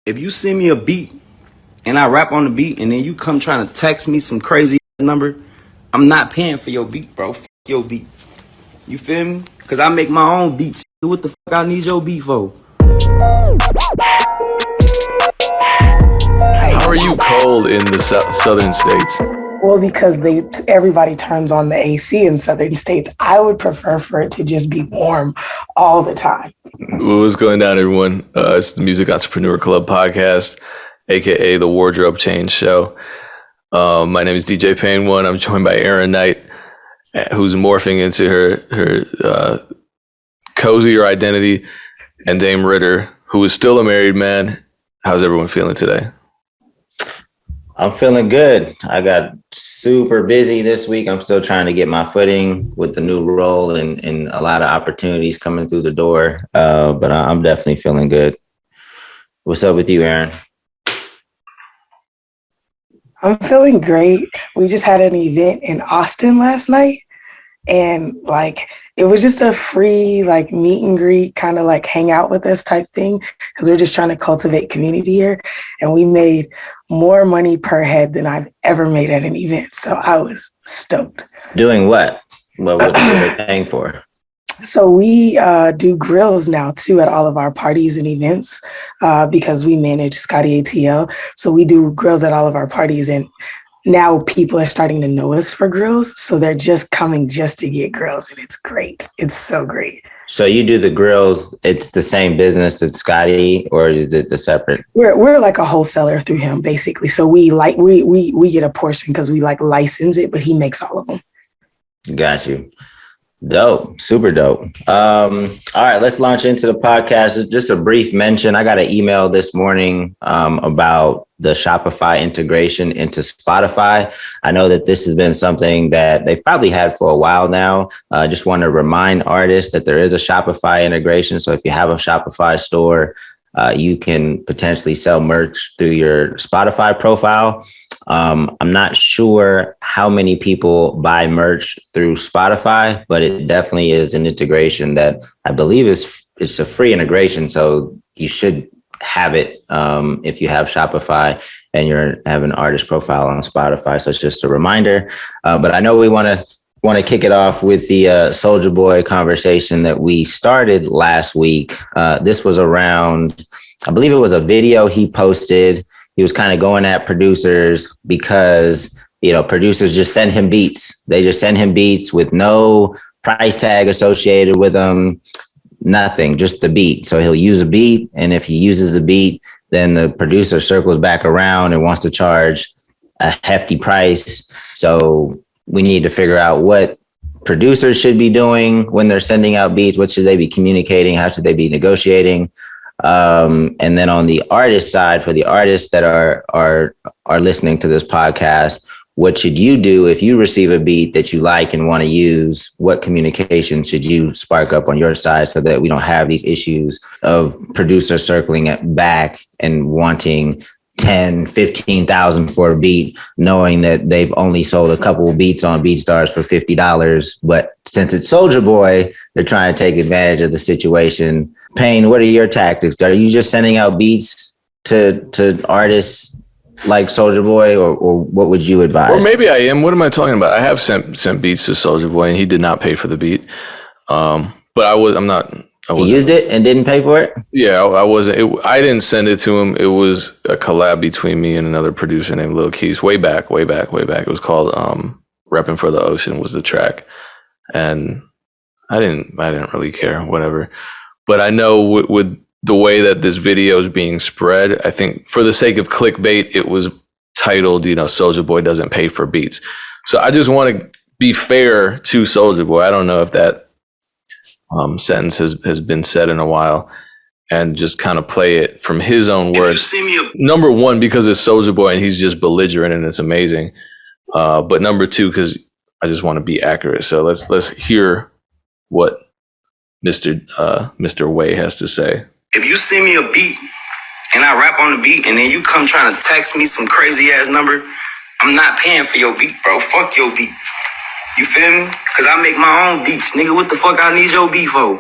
If you send me a beat and I rap on the beat and then you come trying to text me some crazy number, I'm not paying for your beat, bro. Fuck your beat. You feel me? Cause I make my own beats. What the fuck I need your beat for? How are you cold in the southern states? Well, because everybody turns on the AC in southern states. I would prefer for it to just be warm all the time. What's going down, everyone? It's the Music Entrepreneur Club podcast, aka the Wardrobe Change Show. My name is DJ Payne One. I'm joined by Erinn Knight, who's morphing into her cozier identity, and Dame Ritter, who is still a married man. How's everyone feeling today? I'm feeling good. I got super busy this week. I'm still trying to get my footing with the new role and a lot of opportunities coming through the door. But I'm definitely feeling good. What's up with you, Erinn? I'm feeling great. We just had an event in Austin last night. And it was just a free meet and greet, kind of hang out with us type thing, because we're just trying to cultivate community here. And we made more money per head than I've ever made at an event. So I was stoked. Doing what? What were they paying for? So we do grills now too at all of our parties and events because we manage Scotty ATL. So we do grills at all of our parties, and now people are starting to know us for grills. So they're just coming just to get grills, and it's great. It's so great. So you do the grills, it's the same business as Scotty, or is it the separate? We're like a wholesaler through him, basically. So we get a portion because we license it, but he makes all of them. Got you. Dope. Super dope. All right, let's launch into the podcast. Just a brief mention. I got an email this morning about the Shopify integration into Spotify. I know that this has been something that they've probably had for a while now. Just want to remind artists that there is a Shopify integration. So if you have a Shopify store, you can potentially sell merch through your Spotify profile. I'm not sure how many people buy merch through Spotify, but it definitely is an integration that I believe it's a free integration. So you should have it if you have Shopify and you have an artist profile on Spotify. So it's just a reminder. But I know we want to kick it off with the Soulja Boy conversation that we started last week. This was around, I believe it was a video he posted. He was kind of going at producers because, producers just send him beats. They just send him beats with no price tag associated with them, nothing, just the beat. So he'll use a beat. And if he uses the beat, then the producer circles back around and wants to charge a hefty price. So we need to figure out what producers should be doing when they're sending out beats. What should they be communicating? How should they be negotiating? And then on the artist side, for the artists that are listening to this podcast, what should you do if you receive a beat that you like and want to use? What communication should you spark up on your side so that we don't have these issues of producers circling it back and wanting 10, 15,000 for a beat, knowing that they've only sold a couple of beats on BeatStars for $50. But since it's Soulja Boy, they're trying to take advantage of the situation. Payne, what are your tactics? Are you just sending out beats to artists like Soulja Boy, or what would you advise? Or maybe I am. What am I talking about? I have sent beats to Soulja Boy, and he did not pay for the beat. But I wasn't. He used it and didn't pay for it? Yeah, I wasn't. I didn't send it to him. It was a collab between me and another producer named Lil Keys. Way back. It was called "Reppin' for the Ocean" was the track, and I didn't really care. Whatever. But I know with the way that this video is being spread, I think for the sake of clickbait, it was titled, Soulja Boy doesn't pay for beats. So I just want to be fair to Soulja Boy. I don't know if that sentence has been said in a while, and just kind of play it from his own words. Number one, because it's Soulja Boy and he's just belligerent and it's amazing. But number two, because I just want to be accurate. So let's hear what Mr. Way has to say. If you send me a beat and I rap on the beat and then you come trying to text me some crazy ass number, I'm not paying for your beat, bro. Fuck your beat. You feel me? Because I make my own beats, nigga. What the fuck I need your beat for?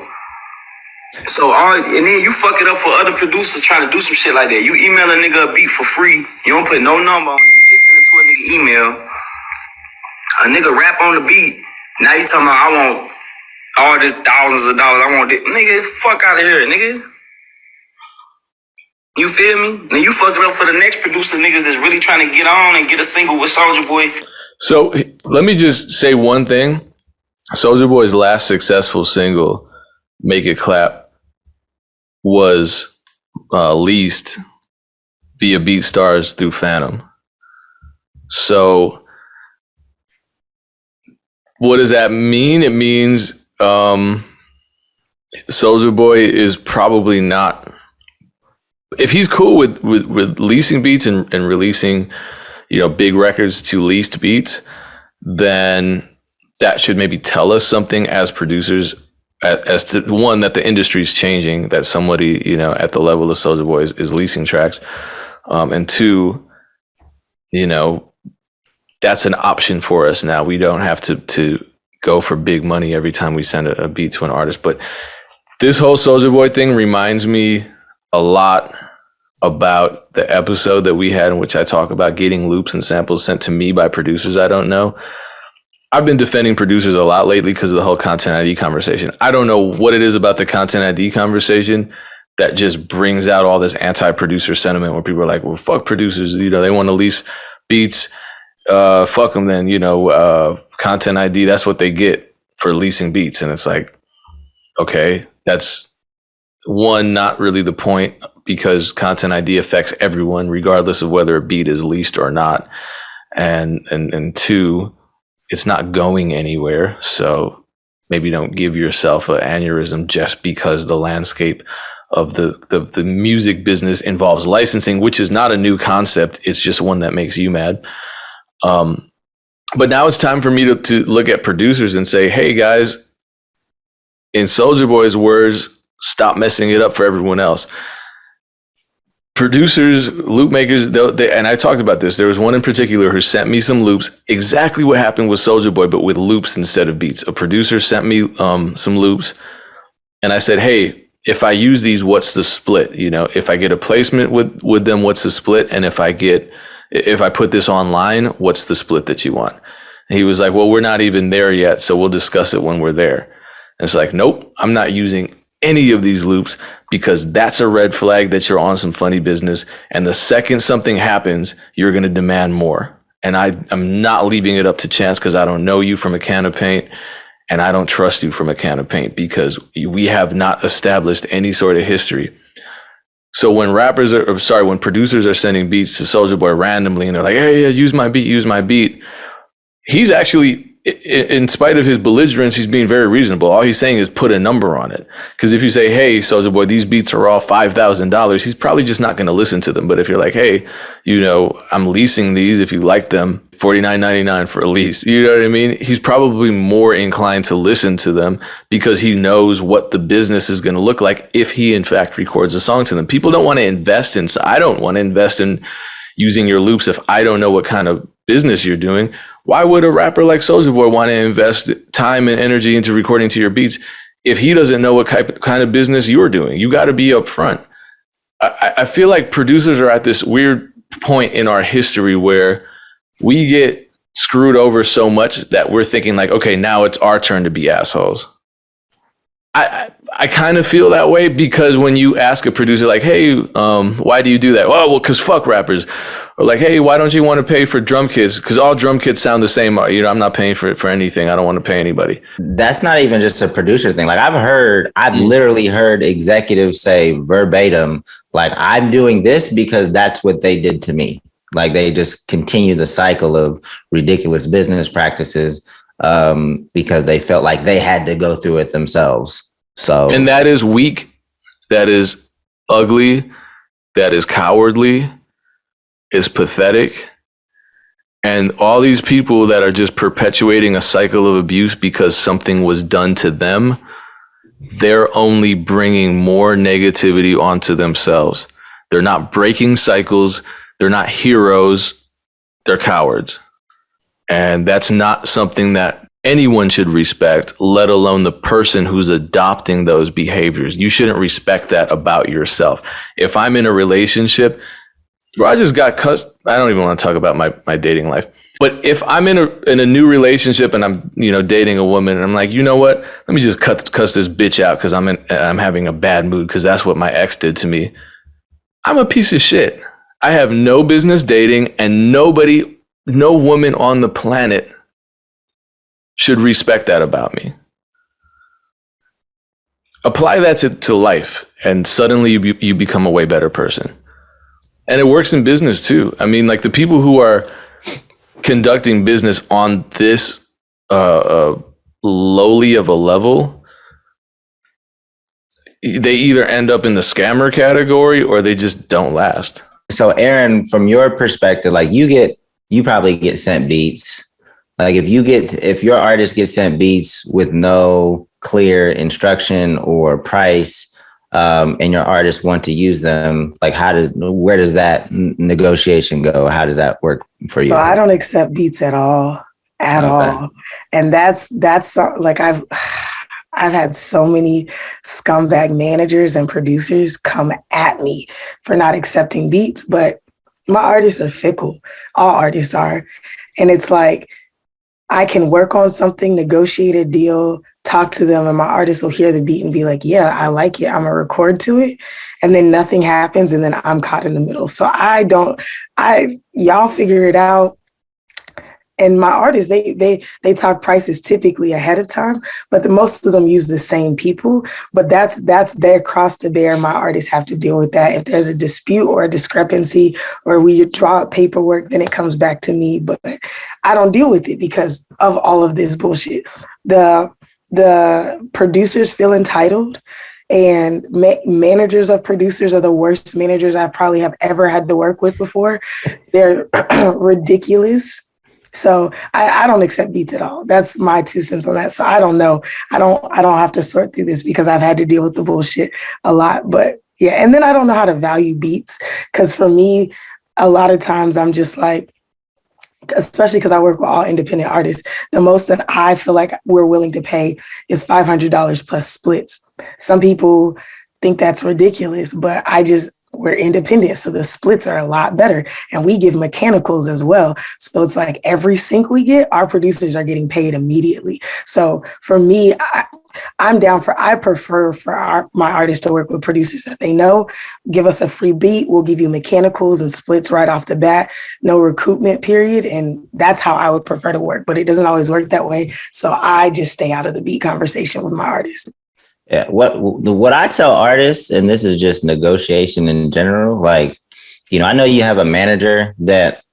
And then you fuck it up for other producers trying to do some shit like that. You email a nigga a beat for free. You don't put no number on it. You just send it to a nigga email. A nigga rap on the beat. Now you talking about I want all this thousands of dollars. I want this. Nigga, fuck out of here, nigga. You feel me? Then you fuck it up for the next producer niggas that's really trying to get on and get a single with Soulja Boy. So let me just say one thing. Soulja Boy's last successful single, Make It Clap, was leased via BeatStars through Phantom. So what does that mean? It means Soulja Boy is probably not, if he's cool with leasing beats and releasing, big records to leased beats, then that should maybe tell us something as producers as to, one, that the industry is changing, that somebody, at the level of Soulja Boy is leasing tracks. And two, that's an option for us now. We don't have to go for big money every time we send a beat to an artist. But this whole Soulja Boy thing reminds me a lot about the episode that we had in which I talk about getting loops and samples sent to me by producers I don't know. I've been defending producers a lot lately because of the whole content ID conversation. I don't know what it is about the content ID conversation that just brings out all this anti-producer sentiment where people are like, well, fuck producers. They want to lease beats. Fuck them then, content ID. That's what they get for leasing beats. And it's like, okay, that's one, not really the point, because content ID affects everyone regardless of whether a beat is leased or not. And two, it's not going anywhere. So maybe don't give yourself an aneurysm just because the landscape of the music business involves licensing, which is not a new concept. It's just one that makes you mad. But now it's time for me to look at producers and say, hey guys, in Soulja Boy's words, stop messing it up for everyone else. Producers, loop makers, and I talked about this. There was one in particular who sent me some loops, exactly what happened with Soulja Boy, but with loops instead of beats. A producer sent me some loops, and I said, hey, if I use these, what's the split? If I get a placement with them, what's the split? And if I put this online, what's the split that you want? And he was like, well, we're not even there yet, so we'll discuss it when we're there. And it's like, nope, I'm not using any of these loops because that's a red flag that you're on some funny business. And the second something happens, you're going to demand more. And I'm not leaving it up to chance because I don't know you from a can of paint and I don't trust you from a can of paint because we have not established any sort of history. So when when producers are sending beats to Soulja Boy randomly and they're like, hey, yeah, use my beat. He's actually, in spite of his belligerence, he's being very reasonable. All he's saying is put a number on it. Because if you say, hey, Soulja Boy, these beats are all $5,000, he's probably just not going to listen to them. But if you're like, hey, I'm leasing these, if you like them, $49.99 for a lease, you know what I mean? He's probably more inclined to listen to them because he knows what the business is going to look like if he, in fact, records a song to them. People don't want to invest in, so I don't want to invest in using your loops if I don't know what kind of business you're doing. Why would a rapper like Soulja Boy want to invest time and energy into recording to your beats if he doesn't know what kind of business you're doing? You got to be upfront. I feel like producers are at this weird point in our history where we get screwed over so much that we're thinking like, okay, now it's our turn to be assholes. I kind of feel that way because when you ask a producer like, hey, why do you do that? Oh, well, because fuck rappers. Or like, hey, why don't you want to pay for drum kits? Because all drum kits sound the same. I'm not paying for anything. I don't want to pay anybody. That's not even just a producer thing. Like I've literally heard executives say verbatim, like, I'm doing this because that's what they did to me. Like they just continue the cycle of ridiculous business practices because they felt like they had to go through it themselves. So, and that is weak. That is ugly. That is cowardly. Is pathetic. And all these people that are just perpetuating a cycle of abuse because something was done to them, they're only bringing more negativity onto themselves. They're not breaking cycles. They're not heroes. They're cowards. And that's not something that anyone should respect, let alone the person who's adopting those behaviors. You shouldn't respect that about yourself. If I'm in a relationship, bro, I just got cussed. I don't even want to talk about my dating life. But if I'm in a new relationship and I'm, dating a woman and I'm like, you know what? Let me just cuss this bitch out because I'm having a bad mood because that's what my ex did to me. I'm a piece of shit. I have no business dating, and no woman on the planet should respect that about me. Apply that to life, and suddenly you become a way better person. And it works in business too. I mean, like the people who are conducting business on this lowly of a level, they either end up in the scammer category or they just don't last. So Erinn, from your perspective, like you probably get sent beats. Like if your artist gets sent beats with no clear instruction or price, and your artists want to use them, like where does that negotiation go? How does that work for you? So I don't accept beats at all. And that's like I've had so many scumbag managers and producers come at me for not accepting beats, but my artists are fickle. All artists are. And it's like, I can work on something, negotiate a deal, talk to them, and my artist will hear the beat and be like, yeah, I like it. I'm gonna record to it. And then nothing happens. And then I'm caught in the middle. So y'all figure it out. And my artists, they talk prices typically ahead of time, but most of them use the same people. But that's their cross to bear. My artists have to deal with that. If there's a dispute or a discrepancy or we draw up paperwork, then it comes back to me. But I don't deal with it because of all of this bullshit. The producers feel entitled, and managers of producers are the worst managers I probably have ever had to work with before. They're ridiculous. So I don't accept beats at all. That's my 2 cents on that. So I don't know. I don't have to sort through this because I've had to deal with the bullshit a lot. But yeah, and then I don't know how to value beats, because for me, a lot of times I'm just like, especially because I work with all independent artists, the most that I feel like we're willing to pay is $500 plus splits. Some people think that's ridiculous, but we're independent, so the splits are a lot better. And we give mechanicals as well. So it's like every sync we get, our producers are getting paid immediately. So for me, I prefer for my artists to work with producers that they know, give us a free beat, we'll give you mechanicals and splits right off the bat, no recoupment period. And that's how I would prefer to work, but it doesn't always work that way. So I just stay out of the beat conversation with my artists. Yeah, what I tell artists, and this is just negotiation in general, like, I know you have a manager that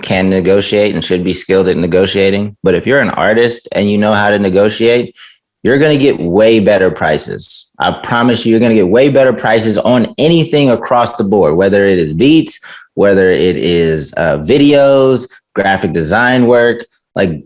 can negotiate and should be skilled at negotiating, but if you're an artist and you know how to negotiate, you're going to get way better prices. I promise you're going to get way better prices on anything across the board, whether it is beats, whether it is videos, graphic design work. Like,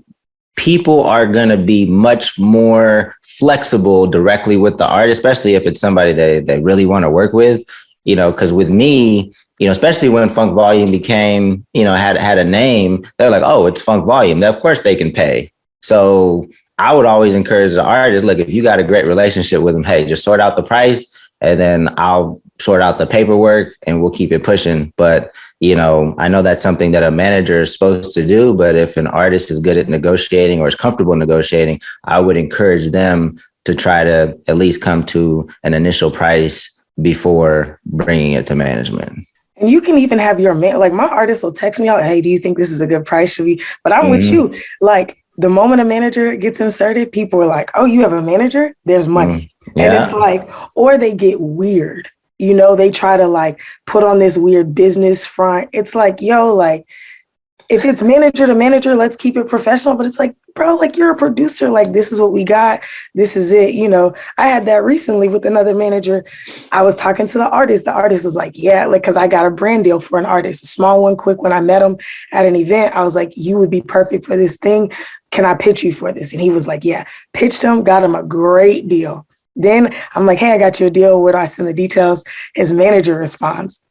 people are going to be much more flexible directly with the art, especially if it's somebody they really want to work with, because with me, especially when Funk Volume became, had a name, they're like, oh, it's Funk Volume. Of course they can pay. So I would always encourage the artist, look, if you got a great relationship with them, hey, just sort out the price and then I'll sort out the paperwork and we'll keep it pushing. But, I know that's something that a manager is supposed to do, but if an artist is good at negotiating or is comfortable negotiating, I would encourage them to try to at least come to an initial price before bringing it to management. And you can even have your like my artist will text me out, hey, do you think this is a good price? Should we? But I'm with you. Like, the moment a manager gets inserted, people are like, oh, you have a manager? There's money. Yeah. And it's like, or they get weird. They try to like put on this weird business front. It's like, yo, like, if it's manager to manager, let's keep it professional. But it's like, bro, like, you're a producer. Like, this is what we got. This is it. I had that recently with another manager. I was talking to the artist. The artist was like, yeah, like, because I got a brand deal for an artist, a small one, quick. When I met him at an event, I was like, you would be perfect for this thing. Can I pitch you for this? And he was like, yeah, pitched him, got him a great deal. Then I'm like, hey, I got you a deal. Where do I send the details? His manager responds,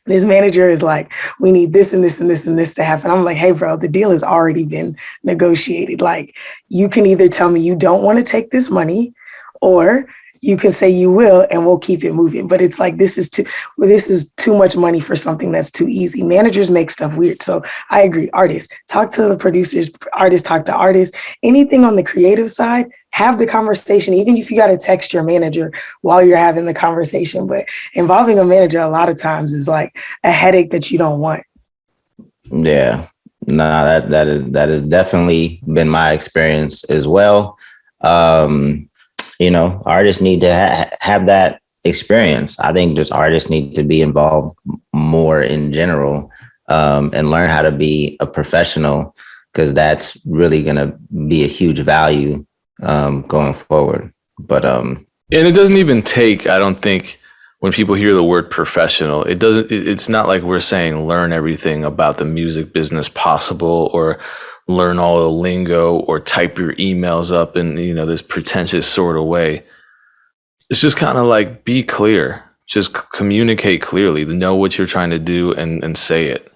And his manager is like, we need this and this and this and this to happen. I'm like, hey, bro, the deal has already been negotiated. Like, you can either tell me you don't want to take this money, or you can say you will, and we'll keep it moving. But it's like, this is too much money for something that's too easy. Managers make stuff weird. So I agree. Artists, talk to the producers, artists, talk to artists. Anything on the creative side, have the conversation, even if you got to text your manager while you're having the conversation. But involving a manager a lot of times is like a headache that you don't want. Yeah, no, that has definitely been my experience as well. Artists need to have that experience. I think just artists need to be involved more in general, and learn how to be a professional, because that's really going to be a huge value going forward. But and it doesn't even take, I don't think, when people hear the word professional, it's not like we're saying learn everything about the music business possible, or learn all the lingo, or type your emails up in, this pretentious sort of way. It's just kind of like, be clear, just communicate clearly, know what you're trying to do, and say it.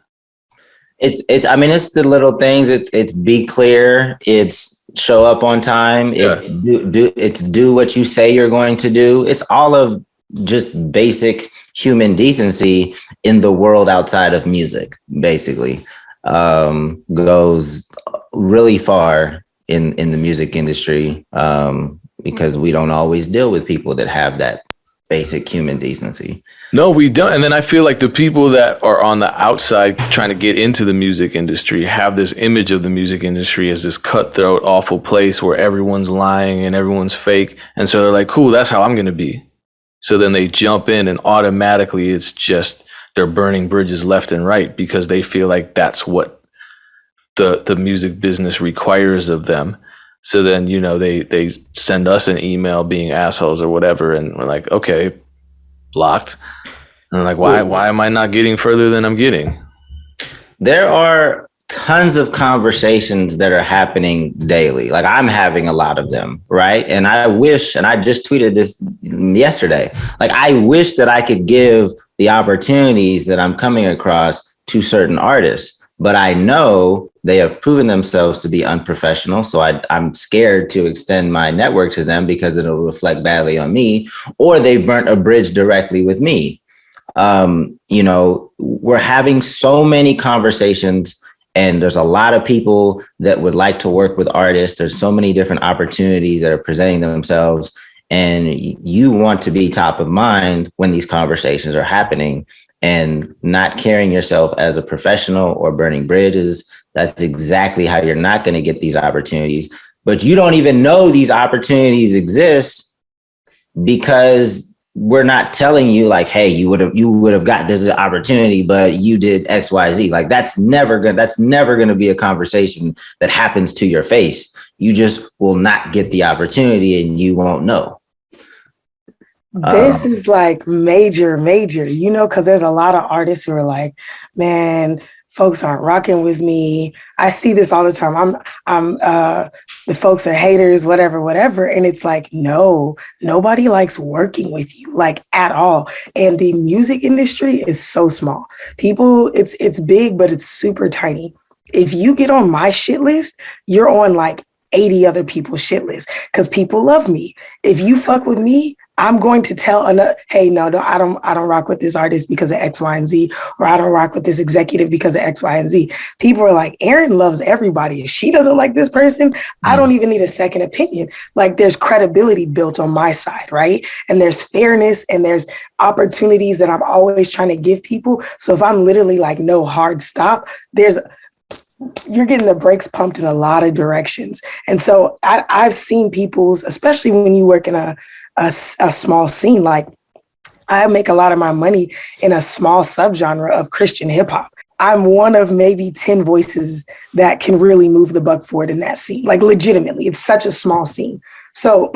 It's the little things. It's be clear. It's show up on time. It's do what you say you're going to do. It's all of just basic human decency in the world outside of music, basically. Goes really far in the music industry, because we don't always deal with people that have that basic human decency. No, we don't. And then I feel like the people that are on the outside trying to get into the music industry have this image of the music industry as this cutthroat, awful place where everyone's lying and everyone's fake. And so they're like, cool, that's how I'm going to be. So then they jump in, and automatically it's just they're burning bridges left and right, because they feel like that's what the music business requires of them. So then, they send us an email being assholes or whatever, and we're like, okay, blocked. And I'm like, why am I not getting further than I'm getting? There are tons of conversations that are happening daily. Like, I'm having a lot of them, right? And I wish, and I just tweeted this yesterday, like, I wish that I could give the opportunities that I'm coming across to certain artists, but I know they have proven themselves to be unprofessional. So I'm scared to extend my network to them because it'll reflect badly on me, or they burnt a bridge directly with me. We're having so many conversations, and there's a lot of people that would like to work with artists. There's so many different opportunities that are presenting themselves, and you want to be top of mind when these conversations are happening, and not carrying yourself as a professional or burning bridges. That's exactly how you're not going to get these opportunities. But you don't even know these opportunities exist, because we're not telling you like, hey, you would have got this opportunity, but you did X, Y, Z. Like, that's never going to be a conversation that happens to your face. You just will not get the opportunity, and you won't know. This is like major, because there's a lot of artists who are like, man, folks aren't rocking with me. I see this all the time. The folks are haters, whatever. And it's like, no, nobody likes working with you, like, at all. And the music industry is so small. People, it's big, but it's super tiny. If you get on my shit list, you're on like 80 other people's shit list, because people love me. If you fuck with me, I'm going to tell hey, no, I don't rock with this artist because of X, Y, and Z, or I don't rock with this executive because of X, Y, and Z. People are like, Erinn loves everybody. If she doesn't like this person, I don't even need a second opinion. Like, there's credibility built on my side, right? And there's fairness, and there's opportunities that I'm always trying to give people. So if I'm literally like, no hard stop, you're getting the brakes pumped in a lot of directions. And so I've seen people's, especially when you work in a small scene, like, I make a lot of my money in a small subgenre of Christian hip hop. I'm one of maybe 10 voices that can really move the buck forward in that scene. Like, legitimately, it's such a small scene. So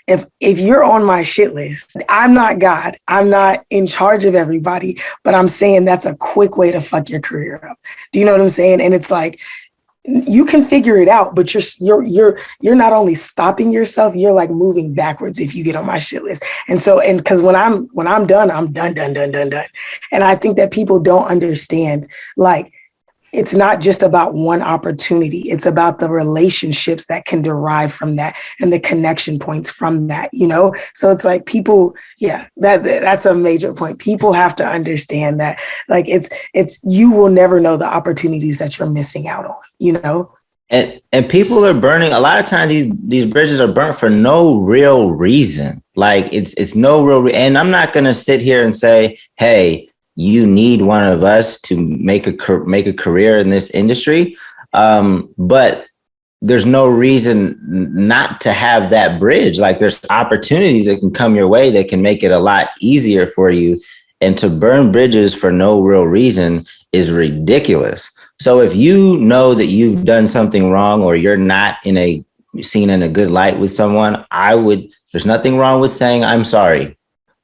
if you're on my shit list, I'm not God. I'm not in charge of everybody, but I'm saying that's a quick way to fuck your career up. Do you know what I'm saying? And it's like, you can figure it out, but you're not only stopping yourself, you're like moving backwards if you get on my shit list. And so, and because when I'm done, I'm done. And I think that people don't understand, like, it's not just about one opportunity. It's about the relationships that can derive from that and the connection points from that, you know? So it's like people, that's a major point. People have to understand that, like, it's, you will never know the opportunities that you're missing out on, you know? And people are burning. A lot of times these bridges are burnt for no real reason. Like it's no real. And I'm not going to sit here and say, hey, you need one of us to make a career in this industry. But there's no reason not to have that bridge. Like there's opportunities that can come your way that can make it a lot easier for you. And to burn bridges for no real reason is ridiculous. So if you know that you've done something wrong or you're not seen in a good light with someone, there's nothing wrong with saying, I'm sorry.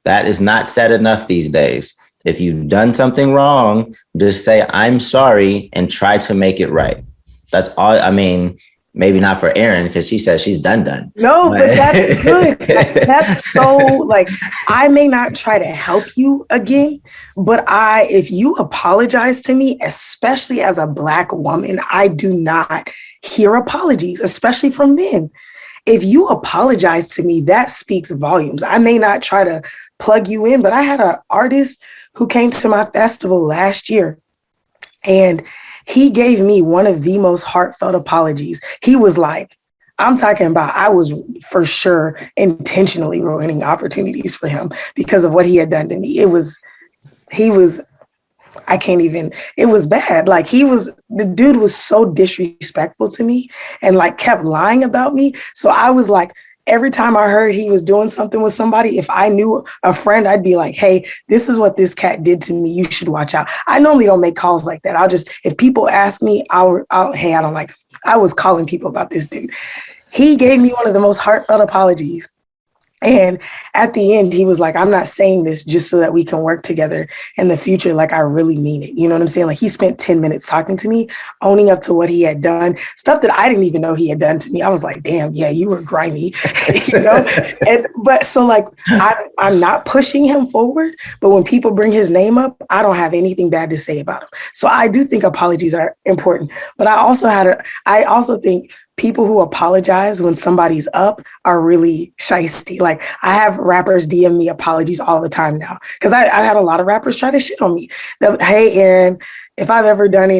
That is not said enough these days. If you've done something wrong, just say, I'm sorry, and try to make it right. That's all. I mean, maybe not for Erinn, because she says she's done. No, but that's good. That's so, like, I may not try to help you again, but if you apologize to me, especially as a Black woman, I do not hear apologies, especially from men. If you apologize to me, that speaks volumes. I may not try to plug you in, but I had an artist who came to my festival last year, and he gave me one of the most heartfelt apologies. He was like, I'm talking about, I was for sure intentionally ruining opportunities for him because of what he had done to me. It was bad. Like the dude was so disrespectful to me and like kept lying about me. So I was like, every time I heard he was doing something with somebody, if I knew a friend, I'd be like, hey, this is what this cat did to me. You should watch out. I normally don't make calls like that. If people ask me, hey, I don't like him. I was calling people about this dude. He gave me one of the most heartfelt apologies. And at the end, he was like, I'm not saying this just so that we can work together in the future. Like, I really mean it. You know what I'm saying? Like, he spent 10 minutes talking to me, owning up to what he had done, stuff that I didn't even know he had done to me. I was like, damn, yeah, you were grimy, you know? But so like, I'm not pushing him forward, but when people bring his name up, I don't have anything bad to say about him. So I do think apologies are important, but I also think people who apologize when somebody's up are really shysty. Like, I have rappers DM me apologies all the time now, because I had a lot of rappers try to shit on me. Hey, Erinn, if I've ever done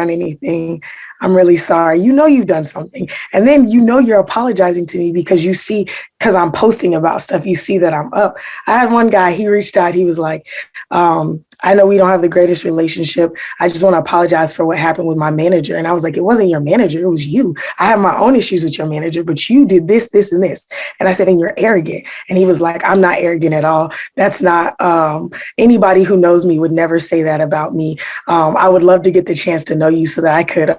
anything, I'm really sorry. You know you've done something. And then you know you're apologizing to me because because I'm posting about stuff, you see that I'm up. I had one guy, he reached out, he was like, I know we don't have the greatest relationship. I just want to apologize for what happened with my manager. And I was like, it wasn't your manager, it was you. I have my own issues with your manager, but you did this, this, and this. And I said, and you're arrogant. And he was like, I'm not arrogant at all. That's not, anybody who knows me would never say that about me. I would love to get the chance to know you so that I could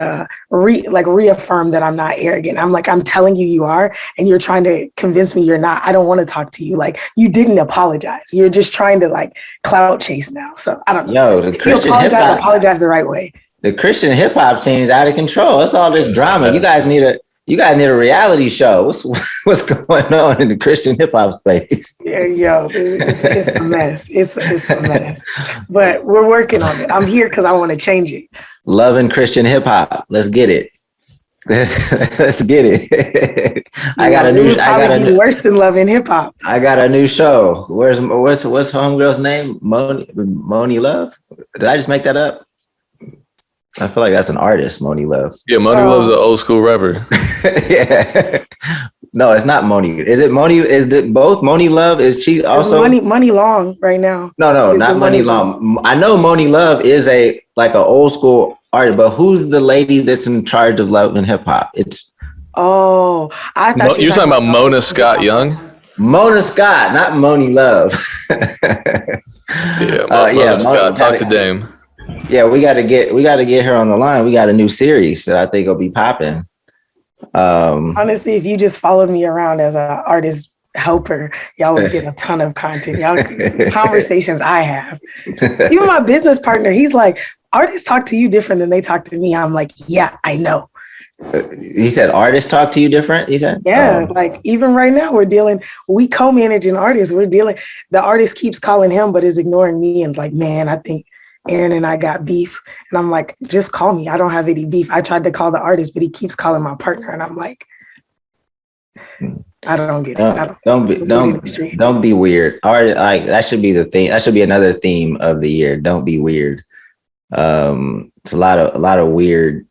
reaffirm that I'm not arrogant. I'm like, I'm telling you, you are, and you're trying to convince me you're not. I don't want to talk to you. Like, you didn't apologize. You're just trying to like clout chase now. So I don't know. Yo, the Christian hip hop, apologize the right way. The Christian hip hop scene is out of control. That's all this drama. You guys need a reality show. What's going on in the Christian hip hop space? Yeah, yo, it's a mess. It's a mess. But we're working on it. I'm here because I want to change it. Loving Christian hip hop. Let's get it. Let's get it. I got a new worse than loving hip hop. I got a new show. What's homegirl's name? Moni Love? Did I just make that up? I feel like that's an artist, Moni Love. Yeah, Moni Love's an old school rapper. Yeah. No, it's not Moni. Is it Moni? Is it both? Moni Love? Is she also Money Long right now? No, not Money Long. I know Moni Love is an old school artist, but who's the lady that's in charge of love and hip hop? I thought you're talking about Mona Scott Young. Mona Scott, not Moni Love. Mona Scott. Talk to Dame. Yeah, we got to get her on the line. We got a new series that I think will be popping. Honestly, if you just followed me around as an artist helper, y'all would get a ton of content. Y'all conversations I have. Even my business partner, he's like, artists talk to you different than they talk to me. I'm like, yeah, I know. He said artists talk to you different? He said? Yeah, like even right now we co-manage an artist. The artist keeps calling him, but is ignoring me and is like, man, I think Erinn and I got beef. And I'm like, just call me. I don't have any beef. I tried to call the artist, but he keeps calling my partner. And I'm like, I don't get it. Don't be weird. Art, like that should be the theme. That should be another theme of the year. Don't be weird. It's a lot of weird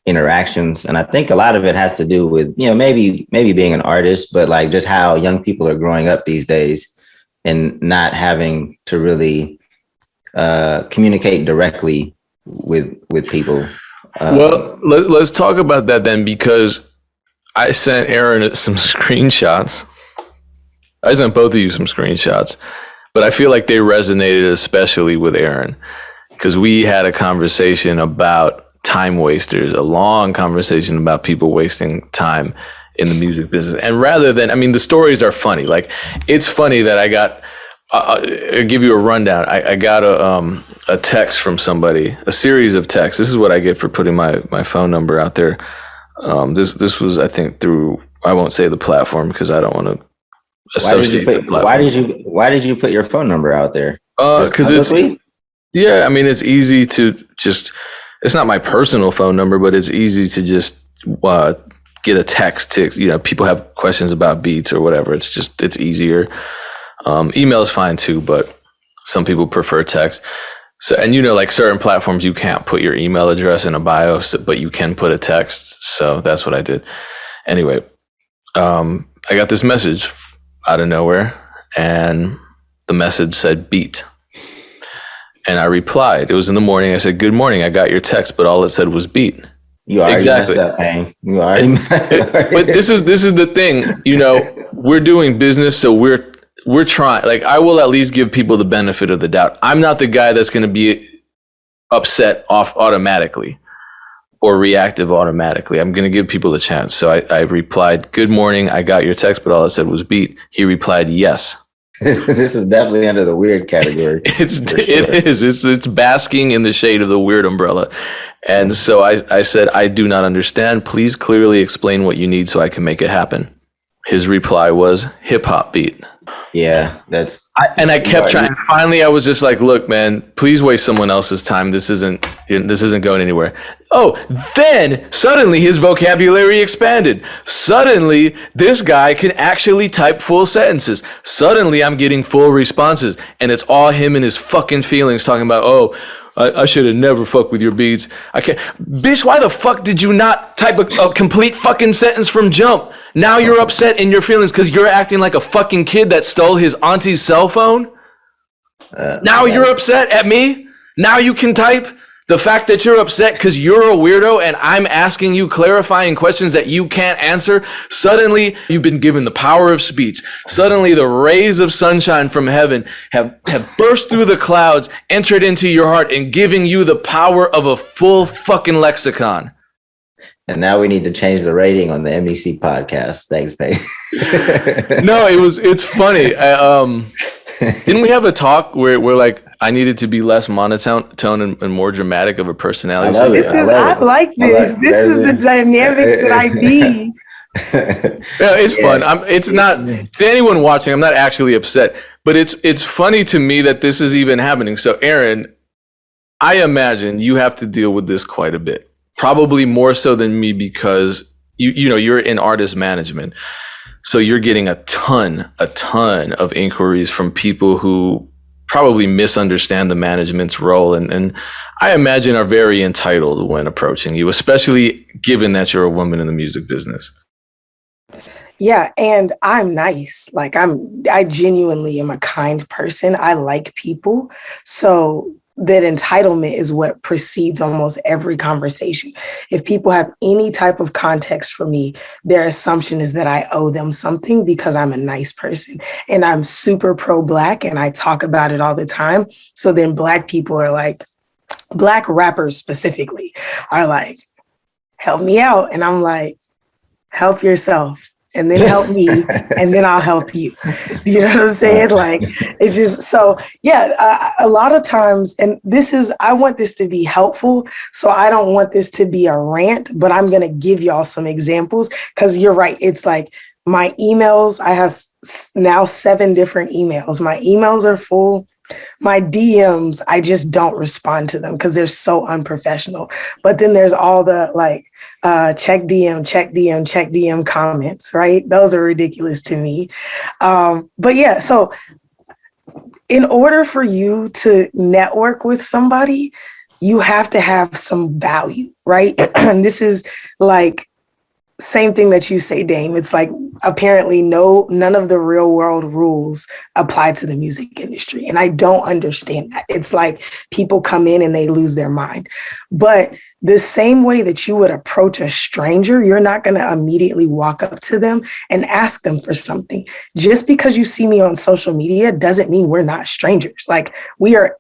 interactions, and I think a lot of it has to do with, you know, maybe being an artist, but like just how young people are growing up these days and not having to really communicate directly with people. Well, let's talk about that then, because I sent Erinn some screenshots. I sent both of you some screenshots, but I feel like they resonated especially with Erinn, because we had a conversation about time wasters, a long conversation about people wasting time in the music business. And rather than, I mean, the stories are funny. Like, it's funny that I got, I'll give you a rundown. I got a text from somebody, a series of texts. This is what I get for putting my phone number out there. This was, I think, through, I won't say the platform because I don't want to associate the platform. Why did you put your phone number out there? Because yeah, I mean, it's easy to just, it's not my personal phone number, but it's easy to just get a text to, you know, people have questions about beats or whatever. It's easier. Email is fine too, but some people prefer text. So, and you know, like certain platforms, you can't put your email address in a bio, but you can put a text. So that's what I did. Anyway, I got this message out of nowhere, and the message said beat. And I replied. It was in the morning. I said, "Good morning. I got your text," but all it said was "beat." You already messed up, man. You already. But this is the thing. You know, we're doing business, so we're trying. Like, I will at least give people the benefit of the doubt. I'm not the guy that's going to be upset off automatically or reactive automatically. I'm going to give people a chance. So I replied, "Good morning. I got your text," but all it said was "beat." He replied, "Yes." This is definitely under the weird category. It is. It's basking in the shade of the weird umbrella. And so I said, "I do not understand. Please clearly explain what you need so I can make it happen." His reply was hip hop beat. Yeah, I kept trying. Finally, I was just like, "Look, man, please waste someone else's time. This isn't going anywhere." Oh, then suddenly his vocabulary expanded. Suddenly, this guy can actually type full sentences. Suddenly, I'm getting full responses, and it's all him and his fucking feelings talking about, "Oh, I should have never fucked with your beats. I can't." Bitch, why the fuck did you not type a complete fucking sentence from jump? Now you're upset in your feelings because you're acting like a fucking kid that stole his auntie's cell phone? Now you're upset at me? Now you can type? The fact that you're upset because you're a weirdo and I'm asking you clarifying questions that you can't answer, suddenly you've been given the power of speech. Suddenly the rays of sunshine from heaven have burst through the clouds, entered into your heart, and giving you the power of a full fucking lexicon. And now we need to change the rating on the MEC podcast. Thanks, babe. No, it's funny. Didn't we have a talk where like I needed to be less monotone and more dramatic of a personality? I like this. This is the dynamics that I need. Yeah, it's fun. It's not to anyone watching. I'm not actually upset, but it's funny to me that this is even happening. So, Erinn, I imagine you have to deal with this quite a bit, probably more so than me because you know you're in artist management. So you're getting a ton of inquiries from people who probably misunderstand the management's role and I imagine are very entitled when approaching you, especially given that you're a woman in the music business. Yeah, and I'm nice. Like I genuinely am a kind person. I like people. So that entitlement is what precedes almost every conversation. If people have any type of context for me, their assumption is that I owe them something because I'm a nice person. And I'm super pro-Black and I talk about it all the time. So then Black people are like, Black rappers specifically are like, help me out. And I'm like, help yourself. and then help me, and then I'll help you. You know what I'm saying? Like, it's just, so yeah, a lot of times, and I want this to be helpful. So I don't want this to be a rant, but I'm going to give y'all some examples, because you're right. It's like my emails, I have now 7 different emails. My emails are full. My DMs, I just don't respond to them because they're so unprofessional. But then there's all the like, check DM comments, right? Those are ridiculous to me. But yeah, so in order for you to network with somebody, you have to have some value, right? And this is like, same thing that you say, Dame. It's like, apparently none of the real world rules apply to the music industry. And I don't understand that. It's like people come in and they lose their mind. But the same way that you would approach a stranger, you're not going to immediately walk up to them and ask them for something. Just because you see me on social media doesn't mean we're not strangers. Like, we are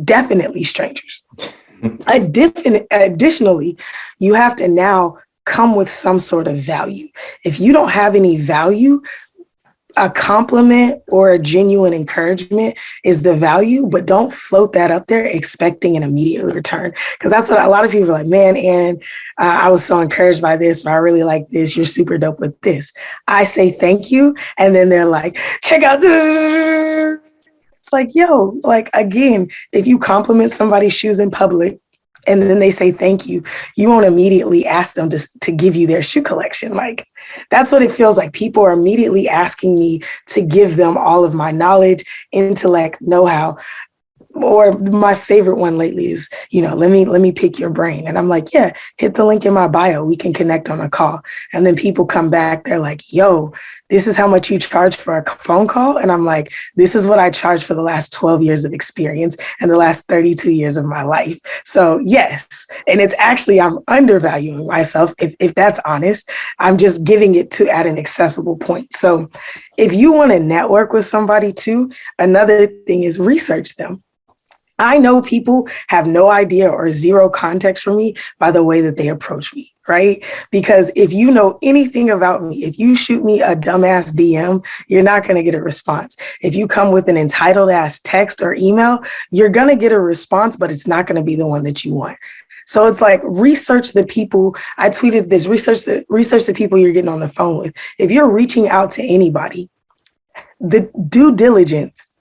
definitely strangers. Additionally, you have to now come with some sort of value. If you don't have any value, a compliment or a genuine encouragement is the value, but don't float that up there expecting an immediate return. Because that's what a lot of people are like, man, Erinn, I was so encouraged by this, or I really like this. You're super dope with this. I say thank you. And then they're like, check out. It's like, yo, like, again, if you compliment somebody's shoes in public, and then they say thank you, you won't immediately ask them to give you their shoe collection. Like, that's what it feels like. People are immediately asking me to give them all of my knowledge, intellect, know-how. Or my favorite one lately is, let me pick your brain. And I'm like, yeah, hit the link in my bio. We can connect on a call. And then people come back. They're like, yo, this is how much you charge for a phone call. And I'm like, this is what I charge for the last 12 years of experience and the last 32 years of my life. So yes. And it's actually, I'm undervaluing myself. If that's honest, I'm just giving it at an accessible point. So if you want to network with somebody too, another thing is research them. I know people have no idea or zero context for me by the way that they approach me, right? Because if you know anything about me, if you shoot me a dumbass DM, you're not going to get a response. If you come with an entitled ass text or email, you're going to get a response, but it's not going to be the one that you want. So it's like, research the people. I tweeted this, research the people you're getting on the phone with. If you're reaching out to anybody, the due diligence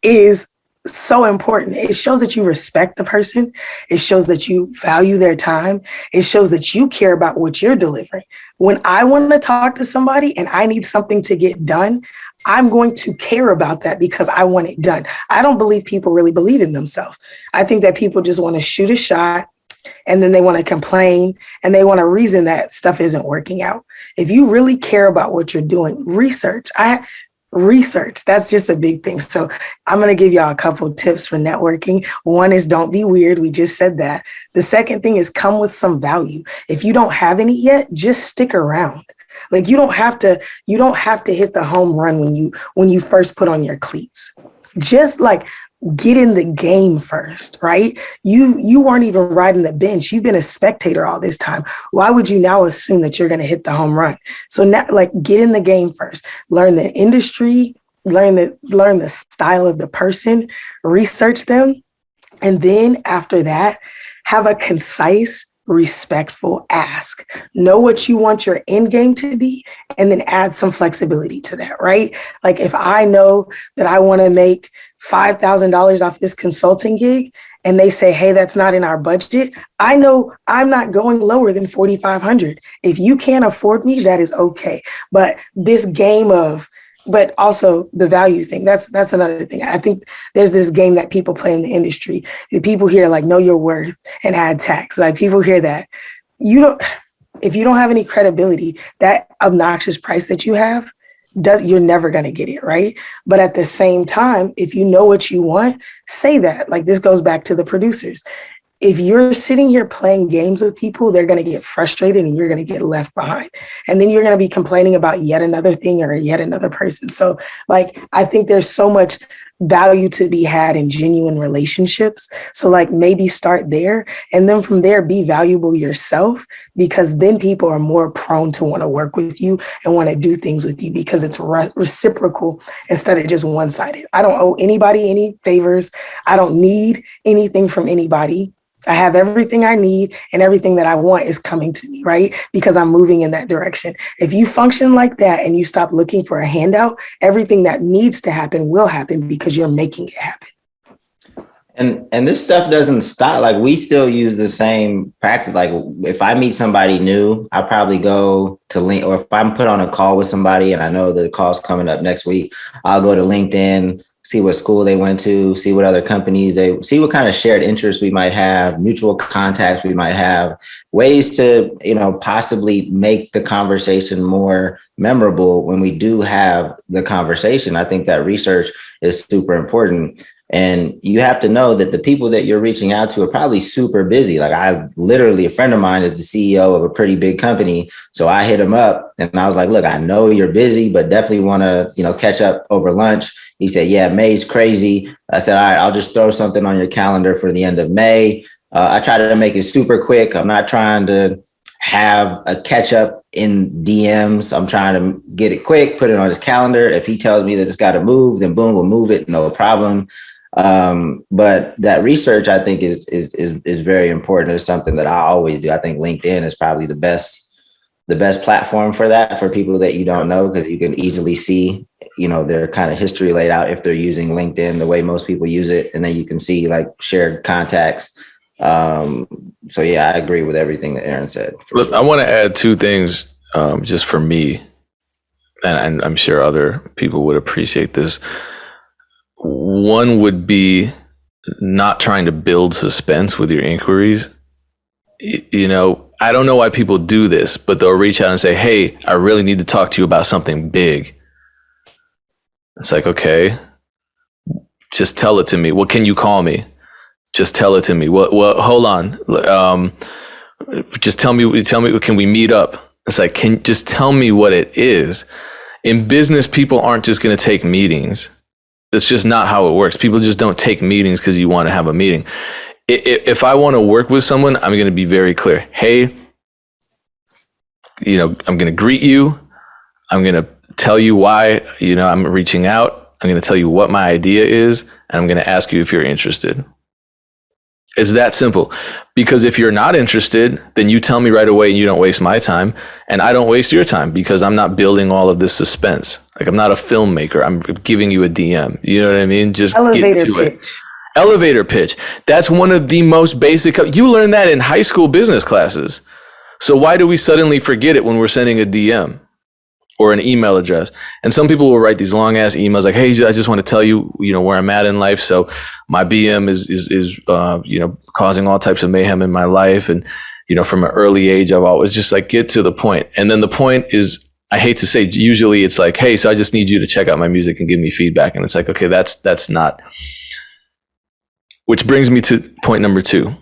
is so important. It shows that you respect the person. It shows that you value their time. It shows that you care about what you're delivering. When I want to talk to somebody and I need something to get done, I'm going to care about that because I want it done. I don't believe people really believe in themselves. I think that people just want to shoot a shot, and then they want to complain, and they want to reason that stuff isn't working out. If you really care about what you're doing, research. That's just a big thing. So I'm going to give y'all a couple of tips for networking. One is, don't be weird. We just said that. The second thing is, come with some value. If you don't have any yet, just stick around. Like, you don't have to hit the home run when you first put on your cleats. Just like, get in the game first, right? You weren't even riding the bench. You've been a spectator all this time. Why would you now assume that you're going to hit the home run? So now, like, get in the game first. Learn the industry, learn the style of the person, research them. And then after that, have a concise, respectful ask. Know what you want your end game to be, and then add some flexibility to that, right? Like, if I know that I want to make $5,000 off this consulting gig, and they say, hey, that's not in our budget, I know I'm not going lower than $4,500. If you can't afford me, that is okay. But but also the value thing, that's another thing. I think there's this game that people play in the industry. People hear, like, know your worth and add tax. Like, people hear that. If you don't have any credibility, that obnoxious price that you have, you're never going to get it, right? But at the same time, if you know what you want, say that. Like, this goes back to the producers. If you're sitting here playing games with people, they're going to get frustrated and you're going to get left behind. And then you're going to be complaining about yet another thing or yet another person. So, like, I think there's so much value to be had in genuine relationships. So like maybe start there, and then from there be valuable yourself, because then people are more prone to want to work with you and want to do things with you because it's reciprocal instead of just one-sided. I don't owe anybody any favors. I don't need anything from anybody. I have everything I need, and everything that I want is coming to me, right? Because I'm moving in that direction. If you function like that and you stop looking for a handout, everything that needs to happen will happen because you're making it happen. And this stuff doesn't stop. Like, we still use the same practice. Like, if I meet somebody new, I probably go to link, or if I'm put on a call with somebody and I know the call's coming up next week, I'll go to LinkedIn, see what school they went to, see what other companies see what kind of shared interests we might have, mutual contacts we might have, ways to, possibly make the conversation more memorable when we do have the conversation. I think that research is super important. And you have to know that the people that you're reaching out to are probably super busy. Like, a friend of mine is the CEO of a pretty big company. So I hit him up and I was like, look, I know you're busy, but definitely want to, catch up over lunch. He said, yeah, May's crazy. I said, all right, I'll just throw something on your calendar for the end of May. I try to make it super quick. I'm not trying to have a catch up in DMs. I'm trying to get it quick, put it on his calendar. If he tells me that it's got to move, then boom, we'll move it. No problem. But that research, I think, is very important. It's something that I always do. I think LinkedIn is probably the best platform for that, for people that you don't know, because you can easily see, their kind of history laid out if they're using LinkedIn the way most people use it. And then you can see like shared contacts. So yeah, I agree with everything that Erinn said. Look, sure. I want to add two things, just for me, and I'm sure other people would appreciate this. One would be not trying to build suspense with your inquiries. I don't know why people do this, but they'll reach out and say, hey, I really need to talk to you about something big. It's like, okay, just tell it to me. Well, can you call me? Just tell it to me. Well, hold on. Just tell me, can we meet up? It's like, just tell me what it is. In business, people aren't just going to take meetings. That's just not how it works. People just don't take meetings because you want to have a meeting. If I want to work with someone, I'm going to be very clear. Hey, I'm going to greet you. I'm going to tell you why, I'm reaching out. I'm going to tell you what my idea is, and I'm going to ask you if you're interested. It's that simple. Because if you're not interested, then you tell me right away and you don't waste my time, and I don't waste your time because I'm not building all of this suspense. Like, I'm not a filmmaker. I'm giving you a DM. You know what I mean? Just get to it. Elevator pitch. That's one of the most basic. You learn that in high school business classes. So why do we suddenly forget it when we're sending a DM or an email address? And some people will write these long ass emails like, hey, I just want to tell you, where I'm at in life. So my BM is causing all types of mayhem in my life. And, from an early age, I've always just like, get to the point. And then the point is, I hate to say, usually it's like, hey, so I just need you to check out my music and give me feedback. And it's like, okay, that's not. Which brings me to point number 2.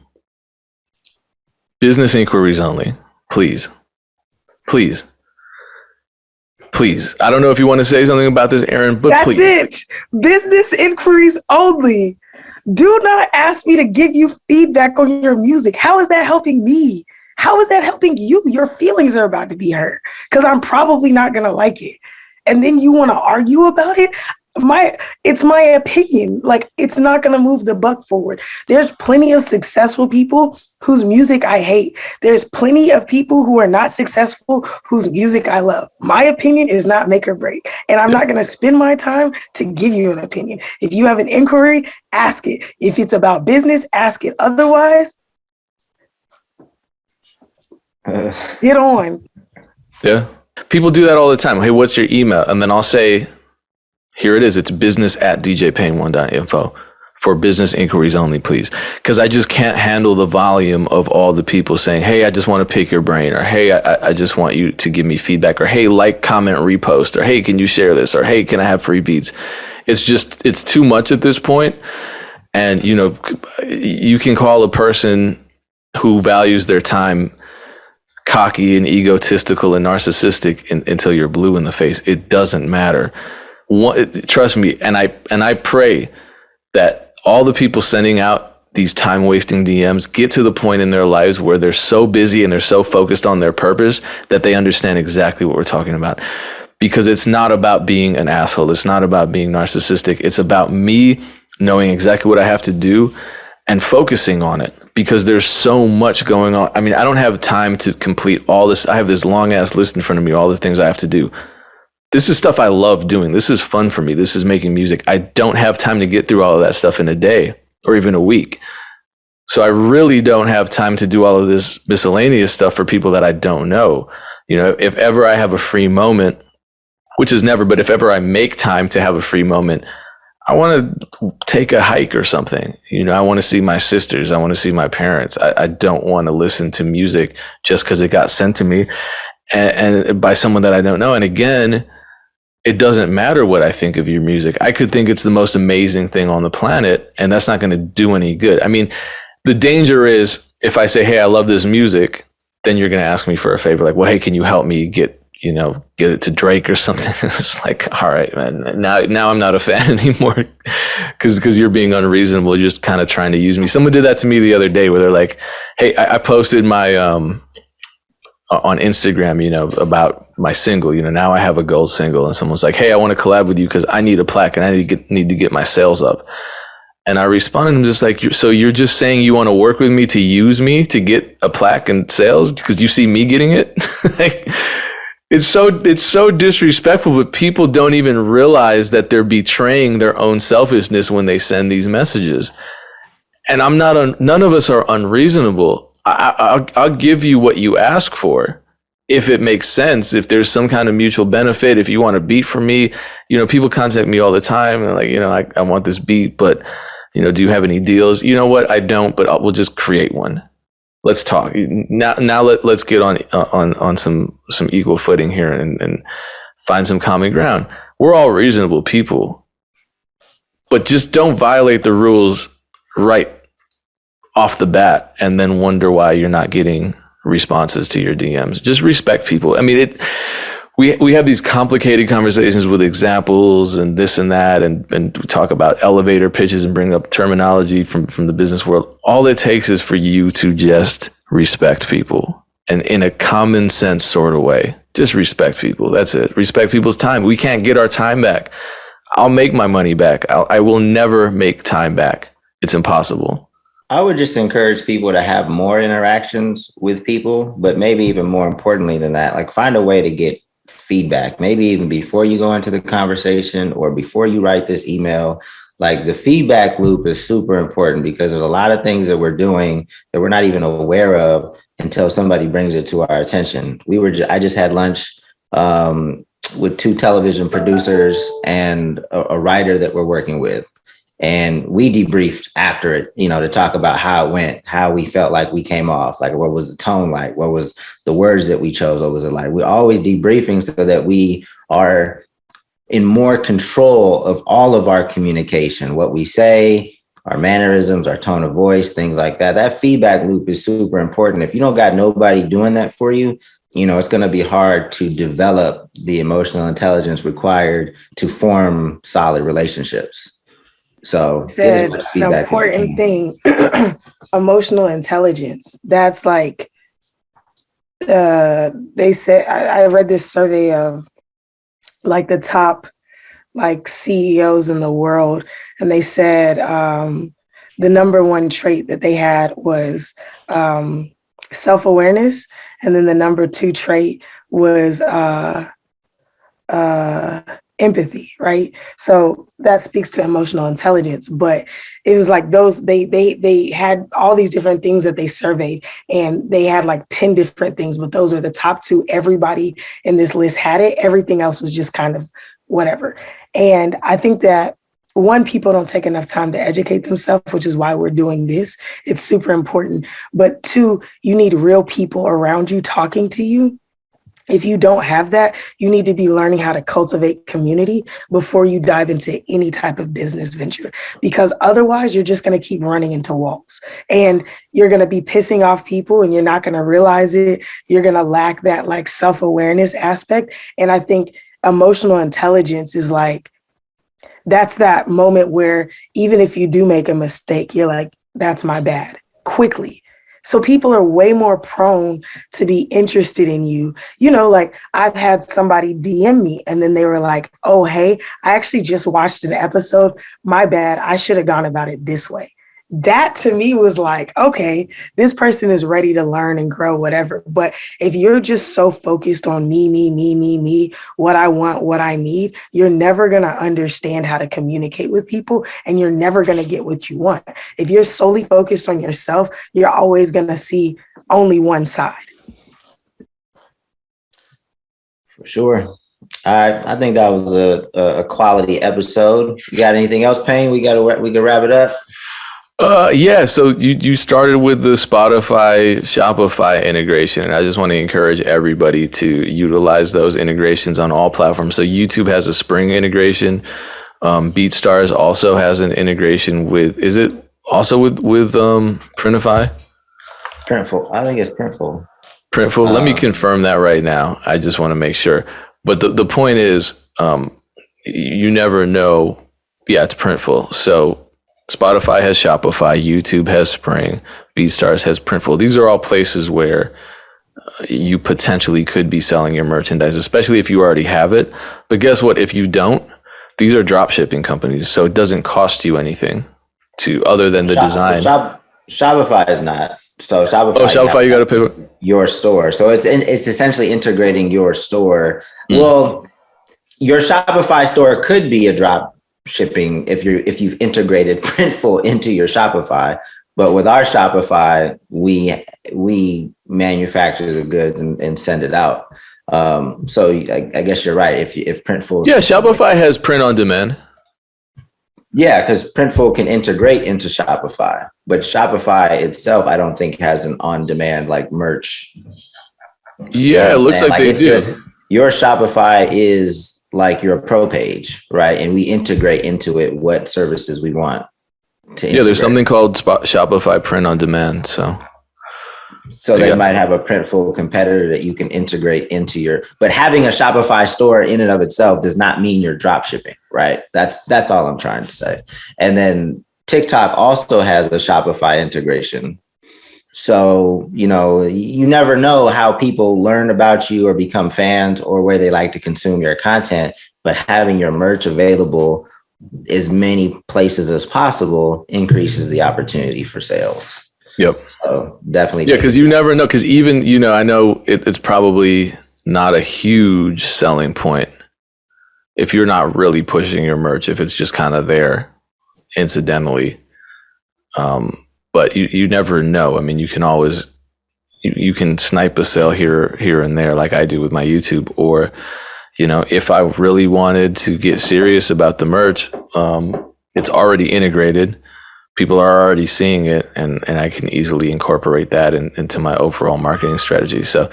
Business inquiries only. Please. Please. Please. I don't know if you want to say something about this, Erinn, but please. That's it. Business inquiries only. Do not ask me to give you feedback on your music. How is that helping me? How is that helping you? Your feelings are about to be hurt because I'm probably not going to like it. And then you want to argue about it? It's my opinion. Like, it's not going to move the buck forward. There's plenty of successful people whose music I hate. There's plenty of people who are not successful whose music I love. My opinion is not make or break. And I'm not going to spend my time to give you an opinion. If you have an inquiry, ask it. If it's about business, ask it. Otherwise, get on. Yeah. People do that all the time. Hey, what's your email? And then I'll say, here it is. It's business@djpayne1.info for business inquiries only, please. Because I just can't handle the volume of all the people saying, hey, I just want to pick your brain, or hey, I just want you to give me feedback, or hey, like, comment, repost, or hey, can you share this, or hey, can I have free beats? It's too much at this point. And, you can call a person who values their time cocky and egotistical and narcissistic until you're blue in the face. It doesn't matter. trust me, and I pray that all the people sending out these time wasting DMs get to the point in their lives where they're so busy and they're so focused on their purpose that they understand exactly what we're talking about. Because it's not about being an asshole. It's not about being narcissistic. It's about me knowing exactly what I have to do and focusing on it, because there's so much going on. I mean, I don't have time to complete all this. I have this long ass list in front of me, all the things I have to do. This is stuff I love doing. This is fun for me. This is making music. I don't have time to get through all of that stuff in a day or even a week. So I really don't have time to do all of this miscellaneous stuff for people that I don't know. You know, if ever I have a free moment, which is never, but if ever I make time to have a free moment, I want to take a hike or something. You know, I want to see my sisters. I want to see my parents. I don't want to listen to music just because it got sent to me and by someone that I don't know. And again, it doesn't matter what I think of your music. I could think it's the most amazing thing on the planet, and that's not going to do any good. I mean, the danger is if I say, hey, I love this music, then you're going to ask me for a favor. Like, well, hey, can you help me get it to Drake or something? It's like, all right, man, now I'm not a fan anymore because you're being unreasonable. You're just kind of trying to use me. Someone did that to me the other day where they're like, hey, I posted my, on Instagram, you know, about my single, you know, now I have a gold single, and someone's like, hey, I want to collab with you because I need a plaque and I need to get my sales up. And I responded, I'm just like, so you're just saying you want to work with me to use me to get a plaque and sales because you see me getting it? Like, it's so disrespectful, but people don't even realize that they're betraying their own selfishness when they send these messages. And none of us are unreasonable. I'll give you what you ask for if it makes sense, if there's some kind of mutual benefit. If you want a beat from me, you know, people contact me all the time and like, you know, I want this beat, but you know, do you have any deals? You know what? I don't, but we'll just create one. Let's talk now. Let's get on some equal footing here and find some common ground. We're all reasonable people, but just don't violate the rules right off the bat and then wonder why you're not getting responses to your DMs. Just respect people. I mean, we have these complicated conversations with examples and this and that, and we talk about elevator pitches and bring up terminology from the business world. All it takes is for you to just respect people, and in a common sense sort of way. Just respect people. That's it. Respect people's time. We can't get our time back. I'll make my money back. I will never make time back. It's impossible. I would just encourage people to have more interactions with people, but maybe even more importantly than that, like find a way to get feedback, maybe even before you go into the conversation or before you write this email. Like the feedback loop is super important because there's a lot of things that we're doing that we're not even aware of until somebody brings it to our attention. I just had lunch with 2 television producers and a writer that we're working with. And we debriefed after it, you know, to talk about how it went, how we felt like we came off, like what was the tone like, what was the words that we chose, what was it like. We're always debriefing so that we are in more control of all of our communication, what we say, our mannerisms, our tone of voice, things like that. That feedback loop is super important. If you don't got nobody doing that for you, you know, it's going to be hard to develop the emotional intelligence required to form solid relationships. So said an important thing, emotional intelligence. That's like, they said, I read this survey of like the top like CEOs in the world. And they said the number one trait that they had was self-awareness. And then the number 2 trait was empathy, right? So that speaks to emotional intelligence, but it was like those, they had all these different things that they surveyed, and they had like 10 different things, but those were the top 2. Everybody in this list had it. Everything else was just kind of whatever. And I think that people don't take enough time to educate themselves, which is why we're doing this. It's super important. But 2, you need real people around you talking to you. If you don't have that, you need to be learning how to cultivate community before you dive into any type of business venture, because otherwise you're just going to keep running into walls and you're going to be pissing off people and you're not going to realize it. You're going to lack that like self-awareness aspect. And I think emotional intelligence is like that's that moment where even if you do make a mistake, you're like, that's my bad, quickly. So people are way more prone to be interested in you. Like I've had somebody DM me and then they were like, oh, hey, I actually just watched an episode. My bad. I should have gone about it this way. That to me was like, okay, this person is ready to learn and grow, whatever. But if you're just so focused on me, what I want, what I need, you're never going to understand how to communicate with people and you're never going to get what you want. If you're solely focused on yourself, you're always going to see only one side. For sure. All right. I think that was a quality episode. You got anything else, Payne? We can wrap it up. Yeah, so you started with the Spotify, Shopify integration, and I just want to encourage everybody to utilize those integrations on all platforms. So YouTube has a Spring integration. BeatStars also has an integration with, is it also with Printify? Printful. I think it's Printful. Printful. Let me confirm that right now. I just want to make sure. But the point is, you never know. Yeah, it's Printful. So Spotify has Shopify, YouTube has Spring, BeatStars has Printful. These are all places where you potentially could be selling your merchandise, especially if you already have it. But guess what? If you don't, these are drop shipping companies, so it doesn't cost you anything other than the design. Shopify is not. So Shopify. Oh, Shopify, you got to pay your store. So it's essentially integrating your store. Well, your Shopify store could be a drop shipping if you've integrated Printful into your Shopify, but with our Shopify, we manufacture the goods and send it out. So I guess you're right. If Printful, Shopify has print on demand. Yeah, because Printful can integrate into Shopify, but Shopify itself, I don't think has an on demand like merch. Yeah, it looks like they do. Your Shopify is like your pro page, right? And we integrate into it what services we want to integrate. There's something called Shopify print on demand. So they might have a Printful competitor that you can integrate into but having a Shopify store in and of itself does not mean you're drop shipping, right? That's all I'm trying to say. And then TikTok also has the Shopify integration. So, you never know how people learn about you or become fans or where they like to consume your content, but having your merch available as many places as possible increases the opportunity for sales. Yep. So definitely. Yeah, because you never know. Because even, I know it's probably not a huge selling point if you're not really pushing your merch, if it's just kind of there incidentally. But you never know. I mean, you can always, you can snipe a sale here and there like I do with my YouTube. Or, if I really wanted to get serious about the merch, it's already integrated. People are already seeing it, and I can easily incorporate that into my overall marketing strategy. So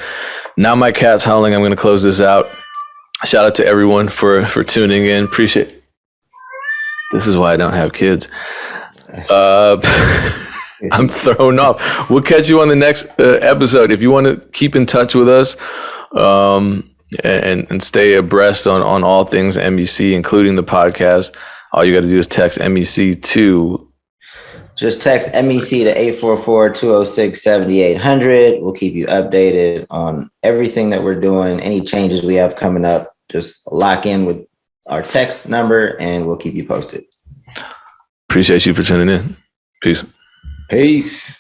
now my cat's howling. I'm going to close this out. Shout out to everyone for tuning in. Appreciate it. This is why I don't have kids. I'm thrown off. We'll catch you on the next episode. If you want to keep in touch with us and stay abreast on all things MEC, including the podcast, all you got to do is text MEC to... Just text MEC to 844-206-7800. We'll keep you updated on everything that we're doing, any changes we have coming up. Just lock in with our text number and we'll keep you posted. Appreciate you for tuning in. Peace. Peace.